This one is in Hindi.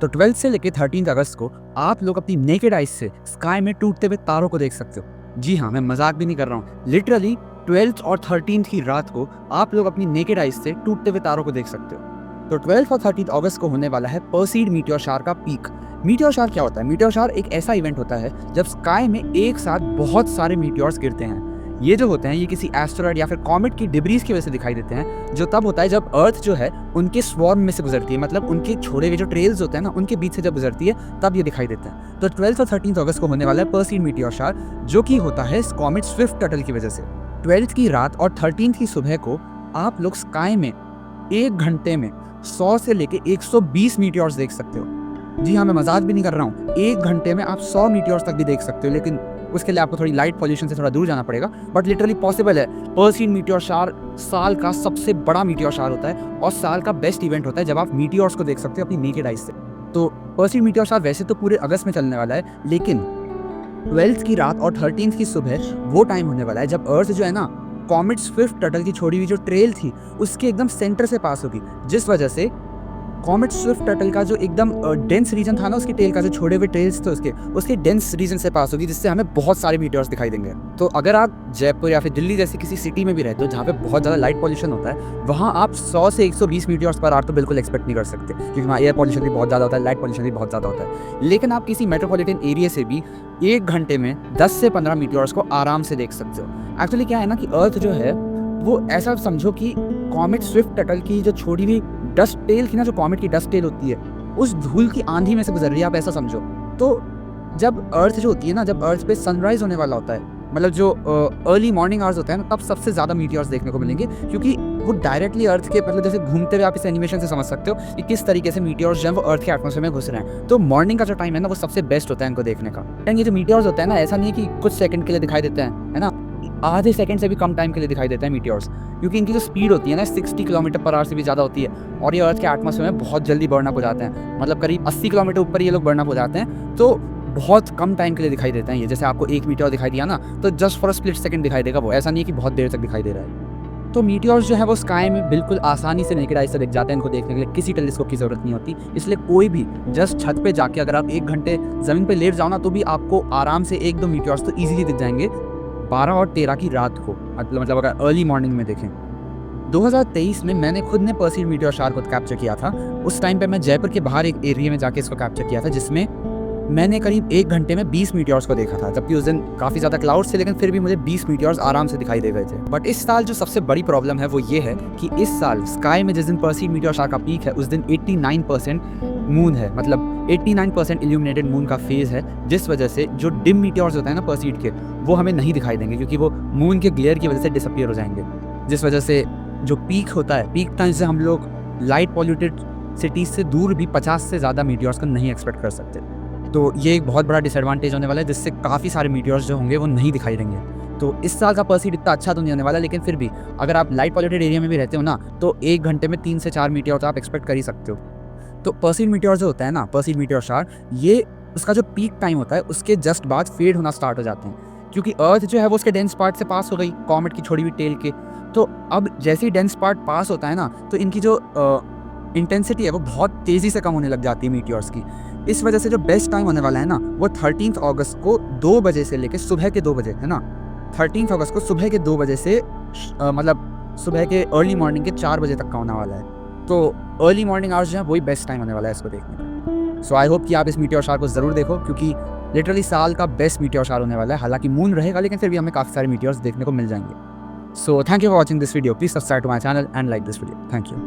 तो 12 से लेकर 13 अगस्त को आप लोग अपनी नेकेड आइज से स्काई में टूटते हुए तारों को देख सकते हो। जी हाँ, मैं मजाक भी नहीं कर रहा हूँ। लिटरली 12th और 13th की रात को आप लोग अपनी नेकेड आइज से टूटते हुए तारों को देख सकते हो। तो 12 और 13 अगस्त को होने वाला है पर्सीड मीटियोर शावर का पीक। मीटियोर शावर क्या होता है? मीटियोर शावर एक ऐसा इवेंट होता है जब स्काई में एक साथ बहुत सारे मीटियोर्स गिरते हैं। ये जो होते हैं ये किसी एस्टेरॉयड या फिर कॉमेट की डिब्रीज की वजह से दिखाई देते हैं, जो तब होता है जब अर्थ जो है उनके स्वॉर्म में से गुजरती है, मतलब उनके छोड़े हुए जो ट्रेल्स होते हैं ना उनके बीच से जब गुजरती है तब ये दिखाई देते हैं। तो 12 और 13 अगस्त को होने वाला है पर्सीड मीटियोर शावर, जो कि होता है कॉमेट स्विफ्ट टर्टल की वजह से। 12 की रात और 13 की सुबह को आप लोग स्काई में 1 घंटे में 100 से लेके 120 मीटियोर्स देख सकते हो। जी हाँ, मैं मजाक भी नहीं कर रहा हूँ। 1 घंटे में आप 100 मीटियोर्स तक भी देख सकते हो, लेकिन उसके लिए आपको थोड़ी लाइट पॉल्यूशन से थोड़ा दूर जाना पड़ेगा, बट लिटरली पॉसिबल है। पर्सीड मीटियोर शावर साल का सबसे बड़ा मीटियोर शावर होता है और साल का बेस्ट इवेंट होता है जब आप मीटियोर्स को देख सकते हो अपनी नेकेड आइज से। तो पर्सीड मीटियोर शावर वैसे तो पूरे अगस्त में चलने वाला है, लेकिन 12 की रात और 13 की सुबह वो टाइम होने वाला है जब अर्थ जो है ना कॉमेट स्विफ्ट टर्टल की छोड़ी हुई जो ट्रेल थी उसके एकदम सेंटर से पास होगी, जिस वजह से कॉमेट स्विफ्ट टर्टल का जो एकदम डेंस रीजन था ना, उसके टेल का जो छोड़े हुए ट्रेल्स थे उसके डेंस रीजन से पास होगी, जिससे हमें बहुत सारे मीटियोर्स दिखाई देंगे। तो अगर आप जयपुर या फिर दिल्ली जैसी किसी सिटी में भी रहते हो जहाँ पे बहुत ज़्यादा लाइट पॉल्यूशन होता है, वहाँ आप 100 से 120 मीटियोर्स पर आवर तो बिल्कुल एक्सपेक्ट नहीं कर सकते, क्योंकि वहाँ एयर पॉल्यूशन भी बहुत ज़्यादा होता है, लाइट पॉल्यूशन भी बहुत ज़्यादा होता है। लेकिन आप किसी मेट्रोपॉलिटन एरिया से भी 1 घंटे में 10 से 15 मीटियोर्स को आराम से देख सकते हो। एक्चुअली क्या है ना कि अर्थ जो है वो ऐसा समझो कि कॉमेट स्विफ्ट टर्टल की जो छोड़ी हुई डस्ट टेल थी ना, जो कॉमेट की डस्ट टेल होती है, उस धूल की आंधी में से गुजर रही है, आप ऐसा समझो। तो जब अर्थ जो होती है ना, जब अर्थ पे सनराइज होने वाला होता है, मतलब जो अर्ली मॉर्निंग आवर्स होते हैं ना, तब सबसे ज़्यादा मीटियोर्स देखने को मिलेंगे, क्योंकि वो डायरेक्टली अर्थ के मतलब जैसे घूमते हुए आप इस एनिमेशन से समझ सकते हो कि किस तरीके से मीटियोर्स जो है वो अर्थ के एटमॉस्फेयर में घुस रहे हैं। तो मॉर्निंग का जो टाइम है ना वो सबसे बेस्ट होता है इनको देखने का। एंड ये जो मीटियोर्स होते हैं ना, ऐसा नहीं है कि कुछ सेकंड के लिए दिखाई देते हैं, है ना, आधे सेकंड से भी कम टाइम के लिए दिखाई देते हैं मीटियोर्स, क्योंकि इनकी जो स्पीड होती है ना 60 किलोमीटर पर आवर से भी ज़्यादा होती है, और ये अर्थ के एटमॉस्फेयर में बहुत जल्दी बर्न अप हो जाते हैं, मतलब करीब 80 किलोमीटर ऊपर ये लोग बर्न अप हो जाते हैं। तो बहुत कम टाइम के लिए दिखाई देते हैं ये। जैसे आपको एक मीटियोर दिखाई दिया ना, तो just for a split second दिखाई देगा वो, ऐसा नहीं है कि बहुत देर तक दिखाई दे रहा है। तो मीटियोर्स जो है वो स्काई में बिल्कुल आसानी से नेकेड आइज से दिख जाते हैं। इनको देखने के लिए किसी टेलीस्कोप की जरूरत नहीं होती, इसलिए कोई भी जस्ट छत पे जाके अगर आप 1 घंटे ज़मीन पे लेट जाओ ना, तो भी आपको आराम से 1-2 मीटियोर्स तो ईजिली दिख जाएंगे 12 और 13 की रात को, मतलब अगर अर्ली मॉर्निंग में देखें। 2023 में मैंने खुद ने पर्सीड मीटियोर शावर को कैप्चर किया था। उस टाइम पे मैं जयपुर के बाहर एक एरिया में जाके इसको कैप्चर किया था, जिसमें मैंने करीब 1 घंटे में 20 मीटियोर्स को देखा था, जबकि उस दिन काफ़ी ज़्यादा क्लाउड्स थे, लेकिन फिर भी मुझे 20 मीटियोर्स आराम से दिखाई दे गए थे। बट इस साल जो सबसे बड़ी प्रॉब्लम है वो ये है कि इस साल स्काई में जिस दिन पर्सीड मीटियोर शावर का पीक है उस दिन 89% मून है, मतलब 89% इल्यूमिनेटेड मून का फेज है, जिस वजह से जो डिम मीटियोर्स होते हैं ना पर्सीड के, वो हमें नहीं दिखाई देंगे, क्योंकि वो मून के ग्लेयर की वजह से डिसअपीयर हो जाएंगे, जिस वजह से जो पीक होता है, पीक टाइम से हम लोग लाइट पॉल्यूटेड सिटीज से दूर भी 50 से ज़्यादा मीटियोर्स को नहीं एक्सपेक्ट कर सकते। तो ये एक बहुत बड़ा डिसएडवांटेज होने वाला है, जिससे काफ़ी सारे मीटियोर्स जो होंगे वो नहीं दिखाई देंगे। तो इस साल का पर्सीड इतना अच्छा तो नहीं होने वाला, लेकिन फिर भी अगर आप लाइट पॉल्यूटेड एरिया में भी रहते हो ना, तो 1 घंटे में 3 से 4 मीटियोर्स आप एक्सपेक्ट कर ही सकते हो। तो पर्सीड मीटियोर जो होता है ना, पर्सीड मीटियोर शावर, ये उसका जो पीक टाइम होता है उसके जस्ट बाद फेड होना स्टार्ट हो जाते हैं, क्योंकि अर्थ जो है वो उसके डेंस पार्ट से पास हो गई कॉमेट की छोड़ी हुई टेल के। तो अब जैसे ही डेंस पार्ट पास होता है ना, तो इनकी जो इंटेंसिटी है वो बहुत तेज़ी से कम होने लग जाती है मीटियोर्स की। इस वजह से जो बेस्ट टाइम होने वाला है ना, वो 13 अगस्त को 2 बजे से लेकर सुबह के 2 बजे, है ना, 13 अगस्त को सुबह के 2 बजे से मतलब सुबह के अर्ली मॉर्निंग के 4 बजे तक का होने वाला है। तो अर्ली मॉर्निंग आवर्स जो है वही बेस्ट टाइम होने वाला है इसको देखने का। सो आई होप कि आप इस मीटियोर शावर को ज़रूर देखो, क्योंकि लिटरली साल का बेस्ट मीटियोर शावर होने वाला है। हालांकि मून रहेगा, लेकिन फिर भी हमें काफ़ी सारे मीटियोर्स देखने को मिल जाएंगे। So thank you for watching this video. Please subscribe to my channel and like this video. Thank you.